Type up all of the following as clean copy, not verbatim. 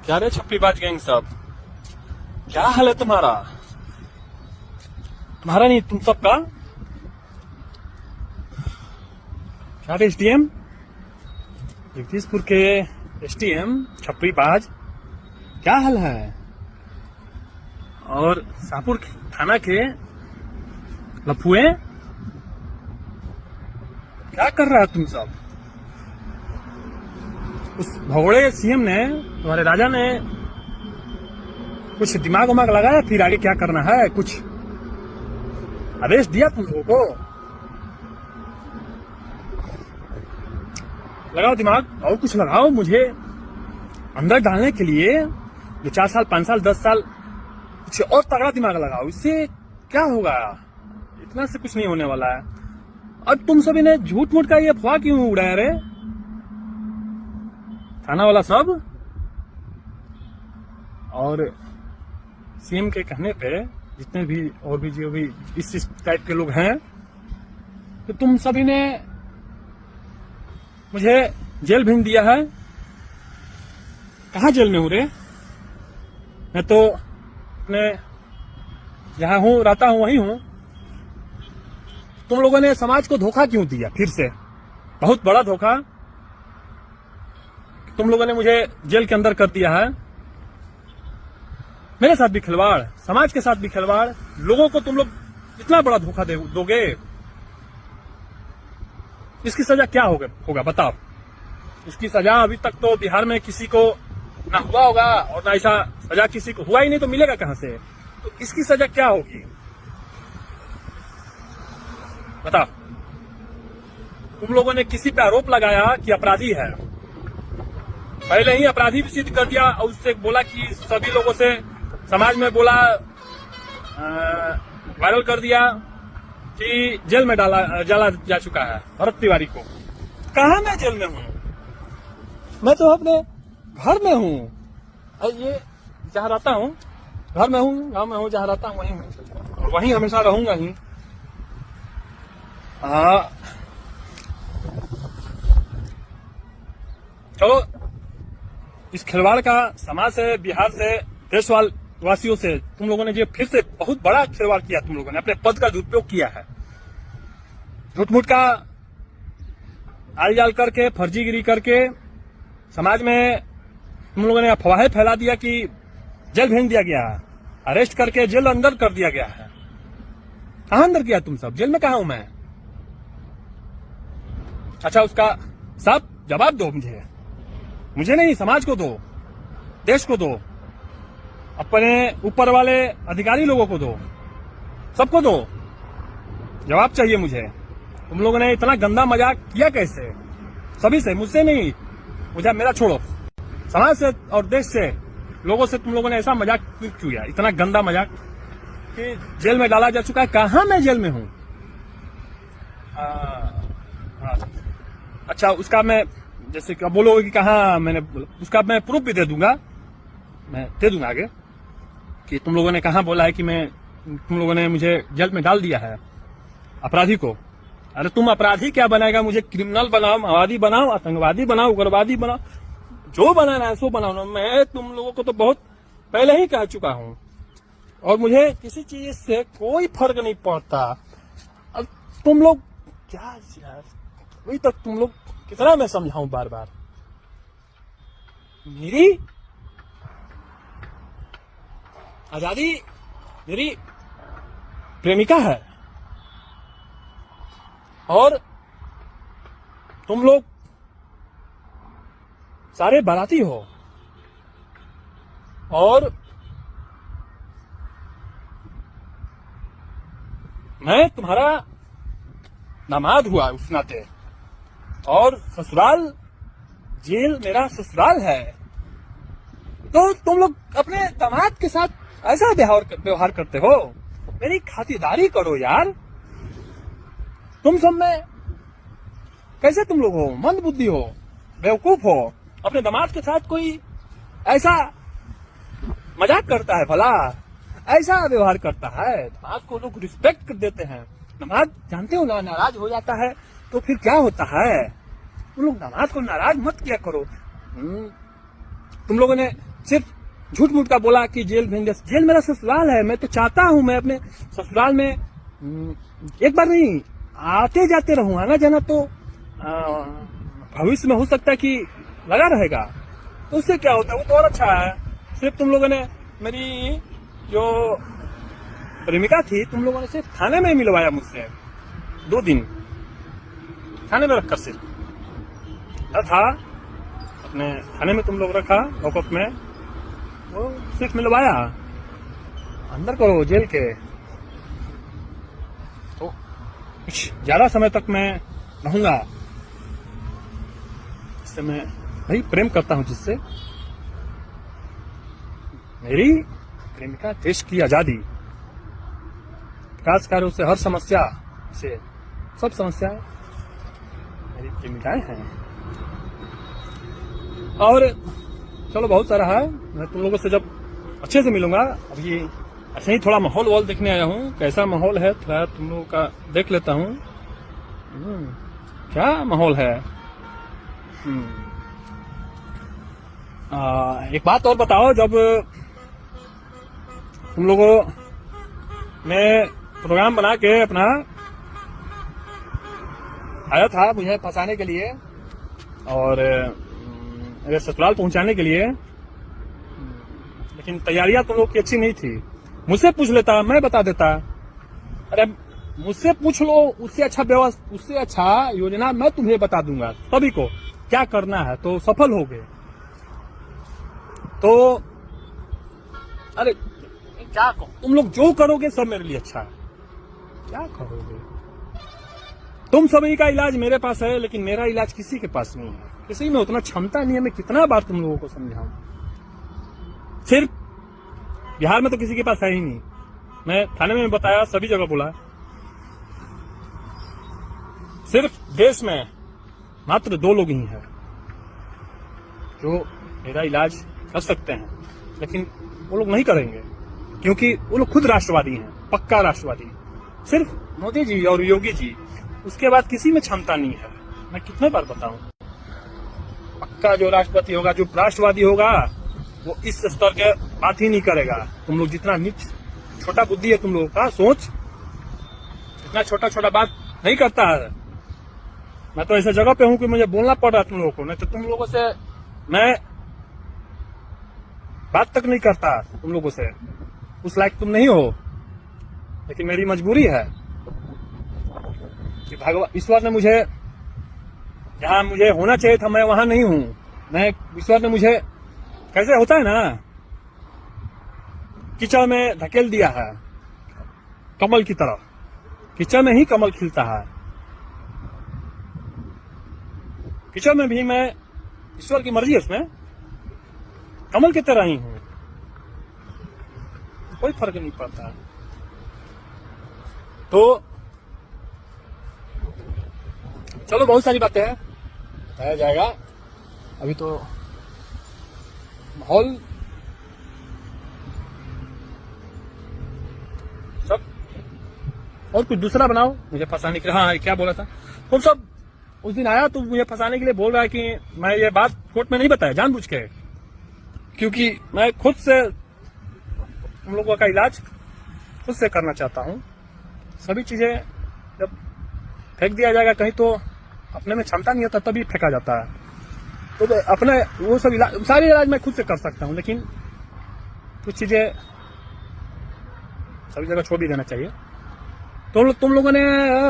क्या रे छप्पीबाज गैंग सब, क्या हाल है तुम्हारा? तुम्हारा नहीं, तुम सबका। क्या रे एसडीएम, जगदीशपुर के एसडीएम छप्पीबाज, क्या हाल है? और शाहपुर थाना के लफुए, क्या कर रहा है तुम सब? उस भगोड़े सीएम ने, तुम्हारे राजा ने कुछ दिमाग उमाग लगाया फिर आगे क्या करना है? कुछ आदेश दिया तुम लोगों को? लगाओ दिमाग और कुछ लगाओ, मुझे अंदर डालने के लिए जो 4 साल 5 साल 10 साल कुछ और तगड़ा दिमाग लगाओ। इससे क्या होगा? इतना से कुछ नहीं होने वाला है। और तुम सभी ने झूठ मूठ का ये अफवाह क्यों उड़ाया रे? थाना वाला सब और सीएम के कहने पे जितने भी और भी जो भी इस टाइप के लोग हैं, तो तुम सभी ने मुझे जेल भेज दिया है। कहाँ जेल में हूँ रे? मैं तो अपने जहां हूँ, रहता हूँ, वहीं हूँ। तुम लोगों ने समाज को धोखा क्यों दिया? फिर से बहुत बड़ा धोखा। तुम लोगों ने मुझे जेल के अंदर कर दिया है। मेरे साथ भी खिलवाड़, समाज के साथ भी खिलवाड़। लोगों को तुम लोग इतना बड़ा धोखा दोगे, इसकी सजा क्या होगा बताओ? इसकी सजा अभी तक तो बिहार में किसी को ना हुआ होगा, और ना ऐसा सजा किसी को हुआ ही नहीं, तो मिलेगा कहां से? तो इसकी सजा क्या होगी बताओ? तुम लोगों ने किसी पे आरोप लगाया कि अपराधी है, पहले ही अपराधी भी सिद्ध कर दिया, और उससे बोला कि सभी लोगों से समाज में बोला, वायरल कर दिया कि जेल में डाला जा चुका है भरत तिवारी को। कहा मैं जेल में हूँ? मैं तो अपने घर में हूँ। ये जहाँ रहता हूँ, घर में हूँ, गाँव में हूँ, जहाँ रहता हूँ वहीं हूँ, और वहीं हमेशा रहूंगा ही। चलो, इस खिलवाड़ का समाज से, बिहार से, देशवासियों से तुम लोगों ने जो फिर से बहुत बड़ा खिलवाड़ किया, तुम लोगों ने अपने पद का दुरुपयोग किया है। झूठ मूठ का आलजाल करके, फर्जीगिरी करके समाज में तुम लोगों ने अफवाहें फैला दिया कि जेल भेज दिया गया है, अरेस्ट करके जेल अंदर कर दिया गया है। कहां अंदर किया तुम सब? जेल में कहां हूं मैं? अच्छा, उसका साफ जवाब दो मुझे नहीं, समाज को दो, देश को दो, अपने ऊपर वाले अधिकारी लोगों को दो, सबको दो। जवाब चाहिए मुझे। तुम लोगों ने इतना गंदा मजाक किया कैसे? सभी से, मुझसे नहीं, मुझे मेरा छोड़ो, समाज से और देश से, लोगों से तुम लोगों ने ऐसा मजाक क्यों किया? इतना गंदा मजाक कि जेल में डाला जा चुका है। कहां मैं जेल में हूं? अच्छा, उसका मैं, जैसे कि बोलोगे कि कहा मैंने, उसका मैं प्रूफ भी दे दूंगा, मैं दे दूंगा आगे कि तुम लोगों ने कहा बोला है कि तुम लोगों ने मुझे जेल में डाल दिया है, अपराधी को। अरे तुम अपराधी क्या बनाएगा? मुझे क्रिमिनल बनाओ, माओवादी बनाओ, आतंकवादी बनाओ, उग्रवादी बनाओ, जो बनाना है सो बनाओ। मैं तुम लोगों को तो बहुत पहले ही कह चुका हूं, और मुझे किसी चीज से कोई फर्क नहीं पड़ता। अब तुम लोग क्या यार, अभी तक तुम लोग कितना मैं समझाऊं बार बार? मेरी आजादी मेरी प्रेमिका है, और तुम लोग सारे बाराती हो, और मैं तुम्हारा दामाद हुआ उस नाते, और ससुराल जेल मेरा ससुराल है। तो तुम लोग अपने दामाद के साथ ऐसा व्यवहार करते हो? मेरी खातिरदारी करो यार। तुम सब में कैसे तुम लोग हो? मंद बुद्धि हो, बेवकूफ हो। अपने दामाद के साथ कोई ऐसा मजाक करता है भला? ऐसा व्यवहार करता है? दामाद को लोग रिस्पेक्ट कर देते हैं। दामाद जानते हो ना, नाराज हो जाता है तो फिर क्या होता है? तुम लोग दामाद को नाराज मत किया करो। तुम लोगों ने सिर्फ झूठ मूठ का बोला कि जेल भेज दिया। जेल मेरा ससुराल है, मैं तो चाहता हूं मैं अपने ससुराल में एक बार नहीं आते जाते रहूं। आना जाना तो भविष्य में हो सकता है कि लगा रहेगा, तो उससे क्या होता है, वो तो और अच्छा है। सिर्फ तुम लोगों ने मेरी जो प्रेमिका थी, तुम लोगों ने सिर्फ थाने में मिलवाया मुझसे 2 दिन थाने में रखकर, सिर्फ था अपने थाने में तुम लोग रखा लॉकअप में, वो सिर्फ मिलवाया। अंदर करो जेल के, तो कुछ ज्यादा समय तक मैं रहूंगा। इससे मैं वही प्रेम करता हूं जिससे, मेरी प्रेमिका, देश की आजादी, विकास कार्यों से हर समस्या से, सब समस्या मेरी प्रेमिकाएं हैं। और चलो बहुत सारा है, मैं तुम लोगों से जब अच्छे से मिलूंगा। अभी ऐसे ही थोड़ा माहौल वॉल देखने आया हूँ, कैसा माहौल है थोड़ा तुम लोगों का देख लेता हूँ। क्या माहौल है। एक बात और बताओ, जब तुम लोगों ने प्रोग्राम बना के अपना आया था मुझे फंसाने के लिए और मेरे ससुराल पहुंचाने के लिए, लेकिन तैयारियां तुम लोग की अच्छी नहीं थी। मुझसे पूछ लेता, मैं बता देता। अरे मुझसे पूछ लो, उससे अच्छा व्यवस्था, उससे अच्छा योजना मैं तुम्हें बता दूंगा सभी को क्या करना है, तो सफल हो गए। तो अरे क्या कहो, तुम लोग जो करोगे सब मेरे लिए अच्छा है। क्या करोगे तुम सभी का इलाज मेरे पास है, लेकिन मेरा इलाज किसी के पास नहीं है, किसी में उतना क्षमता नहीं है। मैं कितना बार तुम लोगों को समझाऊं, सिर्फ बिहार में तो किसी के पास है ही नहीं। मैं थाने में बताया, सभी जगह बोला, सिर्फ देश में मात्र 2 लोग ही हैं जो मेरा इलाज कर सकते हैं, लेकिन वो लोग नहीं करेंगे क्योंकि वो लोग खुद राष्ट्रवादी हैं, पक्का राष्ट्रवादी। सिर्फ मोदी जी और योगी जी, उसके बाद किसी में क्षमता नहीं है। मैं कितने बार बताऊं, पक्का जो राष्ट्रपति होगा, जो राष्ट्रवादी होगा, वो इस स्तर के बात ही नहीं करेगा। तुम लोग जितना नीच छोटा बुद्धि है तुम लोगों का सोच, इतना छोटा छोटा बात नहीं करता है। मैं तो ऐसे जगह पे हूं कि मुझे बोलना पड़ रहा है तुम लोगों को, नहीं तो तुम लोगों से मैं बात तक नहीं करता। तुम लोगों से उस लायक तुम नहीं हो, लेकिन मेरी मजबूरी है कि भगवान ईश्वर ने मुझे जहां मुझे होना चाहिए था मैं वहां नहीं हूं। मैं ईश्वर ने मुझे, कैसे होता है ना, कीचड़ में धकेल दिया है कमल की तरह। कीचड़ में ही कमल खिलता है, कीचड़ में भी मैं, ईश्वर की मर्जी है उसमें, कमल की तरह ही हूं, कोई फर्क नहीं पड़ता। तो चलो बहुत सारी बातें हैं, बताया जाएगा। अभी तो माहौल सब, और कुछ दूसरा बनाओ मुझे फंसाने के लिए। हाँ, क्या बोला था तुम सब उस दिन आया तो मुझे फंसाने के लिए बोल रहा है कि मैं ये बात कोर्ट में नहीं बताया जानबूझ के, क्योंकि मैं खुद से तुम लोगों का इलाज खुद से करना चाहता हूँ। सभी चीजें जब फेंक दिया जाएगा कहीं, तो अपने में क्षमता नहीं होता तभी फेंका जाता है। तो अपने वो सब इलाज, सारे इलाज मैं खुद से कर सकता हूँ, लेकिन कुछ चीजें सभी जगह छोड़ भी देना चाहिए। तो तुम लोगों ने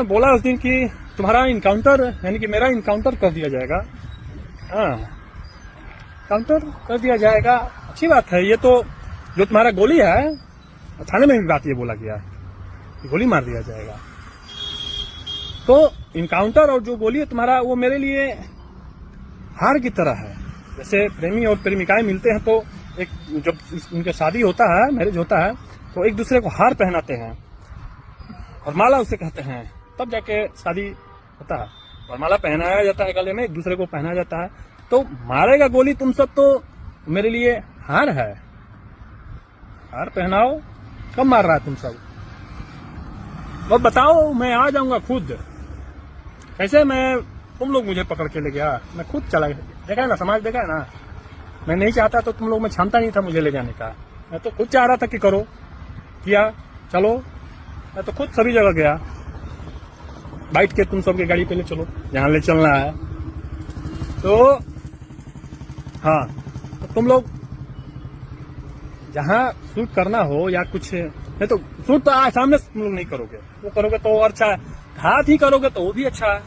बोला उस दिन कि तुम्हारा इनकाउंटर, यानी कि मेरा इनकाउंटर कर दिया जाएगा। हाँ, काउंटर कर दिया जाएगा, अच्छी बात है। ये तो जो तुम्हारा गोली है, थाने में भी बात ये बोला गया, गोली मार दिया जाएगा। तो इनकाउंटर और जो गोली है तुम्हारा, वो मेरे लिए हार की तरह है। जैसे प्रेमी और प्रेमिकाएं मिलते हैं तो एक, जब उनका शादी होता है, मैरिज होता है, तो एक दूसरे को हार पहनाते हैं और माला उसे कहते हैं, तब जाके शादी होता है। और माला पहनाया जाता है गले में, एक दूसरे को पहनाया जाता है। तो मारेगा गोली तुम सब, तो मेरे लिए हार है। हार पहनाओ, कब मार रहा है तुम सब, अब बताओ, मैं आ जाऊंगा खुद। कैसे मैं, तुम लोग मुझे पकड़ के ले गया, मैं खुद चला गया। देखा है ना, समाज देखा है ना, मैं नहीं चाहता तो तुम लोग में क्षमता नहीं था मुझे ले जाने का। मैं तो खुद चाह रहा था कि करो, किया, चलो। मैं तो खुद सभी जगह गया, बैठ के तुम सबके गाड़ी पे ले चलो जहाँ ले चलना है। तो हाँ, तो तुम लोग जहाँ शूट करना हो या कुछ नहीं तो शूट तो सामने तुम लोग नहीं करोगे, वो करोगे तो और अच्छा है। घात ही करोगे तो वो भी अच्छा है।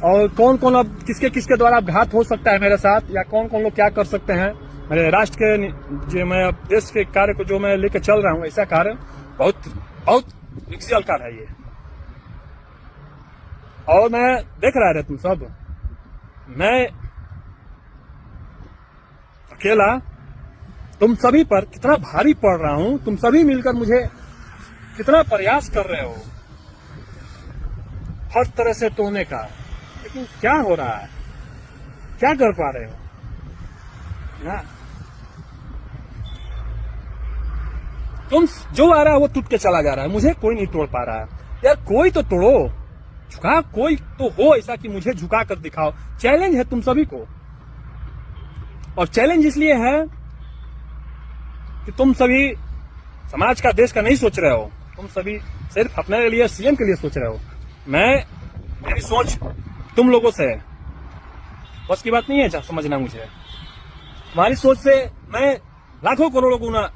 और कौन कौन अब किसके किसके द्वारा घात हो सकता है मेरे साथ, या कौन कौन लोग क्या कर सकते हैं मेरे राष्ट्र के, जो मैं देश के कार्य को जो मैं लेकर चल रहा हूँ, ऐसा कार्य बहुत बहुत विकसित कार्य है ये। और मैं देख रहा है तुम सब, मैं अकेला तुम सभी पर कितना भारी पड़ रहा हूं। तुम सभी मिलकर मुझे कितना प्रयास कर रहे हो हर तरह से तोड़ने का, लेकिन क्या हो रहा है, क्या कर पा रहे हो ना? तुम जो आ रहा है वो टूट के चला जा रहा है, मुझे कोई नहीं तोड़ पा रहा है। यार कोई तो तोड़ो, झुका कोई तो हो ऐसा कि मुझे झुका कर दिखाओ। चैलेंज है तुम सभी को, और चैलेंज इसलिए है कि तुम सभी समाज का, देश का नहीं सोच रहे हो। तुम सभी सिर्फ अपने लिए, सीएम के लिए सोच रहे हो। मेरी सोच तुम लोगों से बस की बात नहीं है समझना मुझे। तुम्हारी सोच से मैं लाखों करोड़ों गुना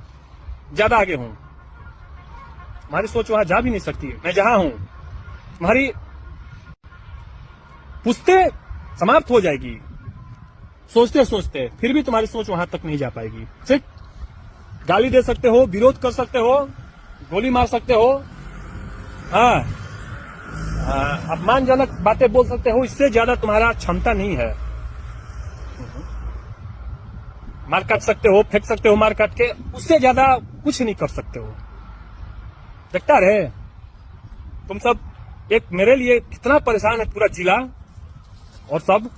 ज्यादा आगे हूं। तुम्हारी सोच वहां जा भी नहीं सकती। मैं जहां हूं तुम्हारी पुश्ते समाप्त हो जाएगी सोचते सोचते, फिर भी तुम्हारी सोच वहां तक नहीं जा पाएगी। सिर्फ गाली दे सकते हो, विरोध कर सकते हो, गोली मार सकते हो, हाँ, अपमानजनक बातें बोल सकते हो, इससे ज्यादा तुम्हारा क्षमता नहीं है। मार काट सकते हो, फेंक सकते हो मार काट के, उससे ज्यादा कुछ नहीं कर सकते हो। देखता रहे तुम सब, एक मेरे लिए कितना परेशान है पूरा जिला और सब।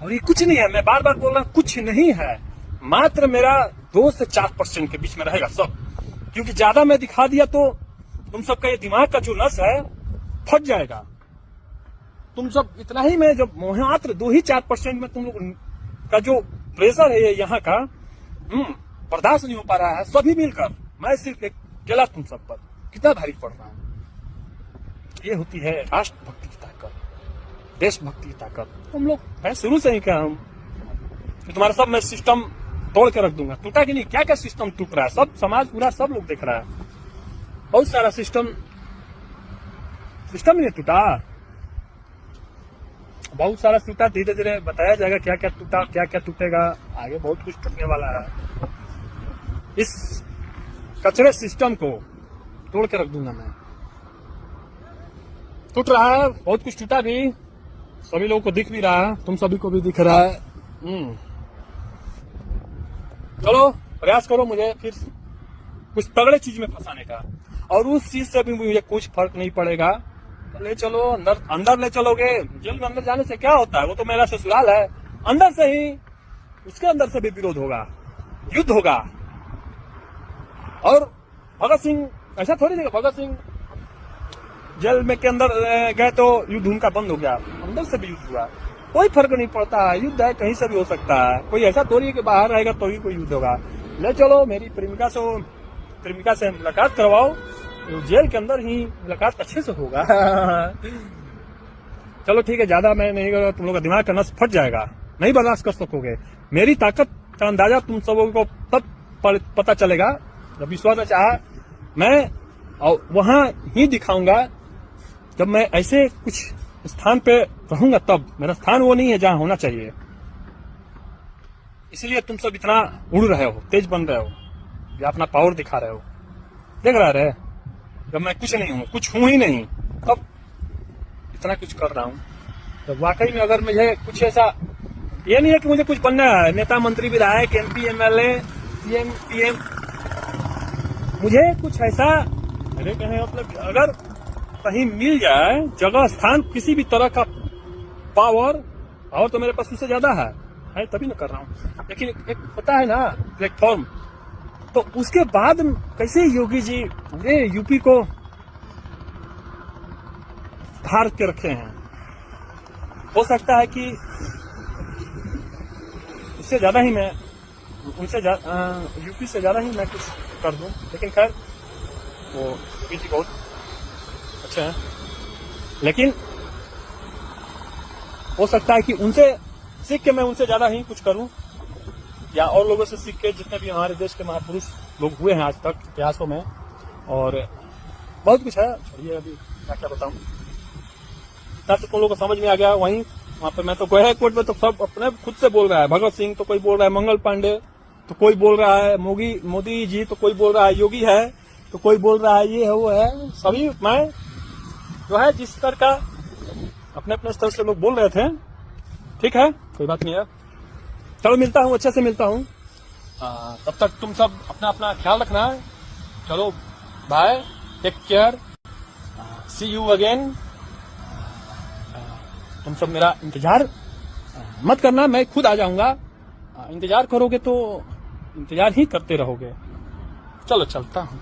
और ये कुछ नहीं है, मैं बार बार बोल रहा हूं, कुछ नहीं है। मात्र मेरा 2 से 4% के बीच में रहेगा सब, क्योंकि ज्यादा मैं दिखा दिया तो तुम सबका ये दिमाग का जो नस है फट जाएगा। तुम सब इतना ही में, जब मात्र 2 ही 4% में तुम लोग का जो प्रेशर है यहाँ का बर्दाश्त नहीं हो पा रहा है सभी मिलकर, मैं सिर्फ एक अकेला तुम सब पर कितना भारी पड़ रहा हूं। ये होती है राष्ट्रभक्ति की ताकत, देशभक्ति की ताकत। तुम लोग, मैं शुरू से ही कहा हूं तुम्हारा सब मैं सिस्टम तोड़ के रख दूंगा। टूटा कि नहीं, क्या क्या सिस्टम टूट रहा है, सब समाज पूरा सब लोग देख रहा है। बहुत सारा सिस्टम नहीं टूटा, बहुत सारा टूटा। धीरे धीरे बताया जाएगा क्या क्या टूटा, क्या क्या टूटेगा, आगे बहुत कुछ टूटने वाला है। इस कचरे सिस्टम को तोड़ के रख दूंगा मैं। टूट रहा है, बहुत कुछ टूटा भी, सभी लोगों को दिख भी रहा है, तुम सभी को भी दिख रहा है। चलो प्रयास करो मुझे फिर कुछ तगड़े चीज में फंसाने का, और उस चीज से भी मुझे कुछ फर्क नहीं पड़ेगा। तो ले चलो अंदर ले चलोगे। जेल में अंदर जाने से क्या होता है, वो तो मेरा ससुराल है। अंदर से ही, उसके अंदर से भी विरोध होगा, युद्ध होगा। और भगत सिंह ऐसा थोड़ी देगा, भगत सिंह जेल में के अंदर गए तो युद्ध उनका बंद हो गया, अंदर से भी युद्ध हुआ। कोई फर्क नहीं पड़ता है, युद्ध है कहीं से भी हो सकता है। कोई ऐसा थोड़ी है कि बाहर रहेगा तो ही कोई युद्ध होगा। ले चलो मेरी प्रेमिका से मुलाकात करवाओ, तो जेल के अंदर ही मुलाकात अच्छे से होगा। चलो ठीक है, ज्यादा मैं नहीं करूँगा, तुम लोग का दिमाग का नस फट जाएगा, नहीं बर्दाश्त कर सकोगे। मेरी ताकत का अंदाजा तुम सबों को तब पता चलेगा जब विश्वास ने चाहा मैं वहां ही दिखाऊंगा, जब मैं ऐसे कुछ स्थान पे रहूंगा। तब मेरा स्थान वो नहीं है जहां होना चाहिए। इसलिए तुम सब इतना उड़ रहे हो, तेज बन रहे हो, या अपना पावर दिखा रहे हो। देख रहे जब मैं कुछ नहीं हूं, कुछ हूं ही नहीं, तब इतना कुछ कर रहा हूं। तो वाकई में अगर मुझे कुछ ऐसा, ये नहीं है कि मुझे कुछ बनना है, नेता मंत्री विधायक MP MLA CM PM, मुझे कुछ ऐसा, मेरे कहने मतलब अगर कहीं मिल जाए जगह, स्थान, किसी भी तरह का पावर, और तो मेरे पास उससे ज्यादा है तभी मैं कर रहा हूँ। लेकिन एक होता है ना प्लेटफॉर्म, तो उसके बाद कैसे योगी जी पूरे यूपी को धार के रखे हैं। हो सकता है कि उससे ज्यादा ही मैं उनसे यूपी से ज्यादा ही मैं कुछ कर दूं, लेकिन खैर वो यूपी जी बहुत अच्छे हैं, लेकिन हो सकता है कि उनसे सीख के मैं उनसे ज्यादा ही कुछ करूं, या और लोगों से सीख के, जितने भी हमारे देश के महापुरुष लोग हुए हैं आज तक इतिहासों में, और बहुत कुछ है। छोड़िए अभी क्या बताऊं, इतना तो तुम लोगों को समझ में आ गया। वहीं वहां पर मैं तो गया कोर्ट में तो सब अपने खुद से बोल रहा है, भगत सिंह तो कोई बोल रहा है, मंगल पांडे तो कोई बोल रहा है, मोदी जी तो कोई बोल रहा है, योगी है तो कोई बोल रहा है, ये है वो है, सभी मैं जो है जिस स्तर का अपने अपने स्तर से लोग बोल रहे थे। ठीक है, कोई बात नहीं है, चलो मिलता हूँ, अच्छे से मिलता हूँ। तब तक तुम सब अपना अपना ख्याल रखना। चलो bye, take care, see you again. तुम सब मेरा इंतजार मत करना, मैं खुद आ जाऊंगा। इंतजार करोगे तो इंतजार ही करते रहोगे। चलो चलता हूँ।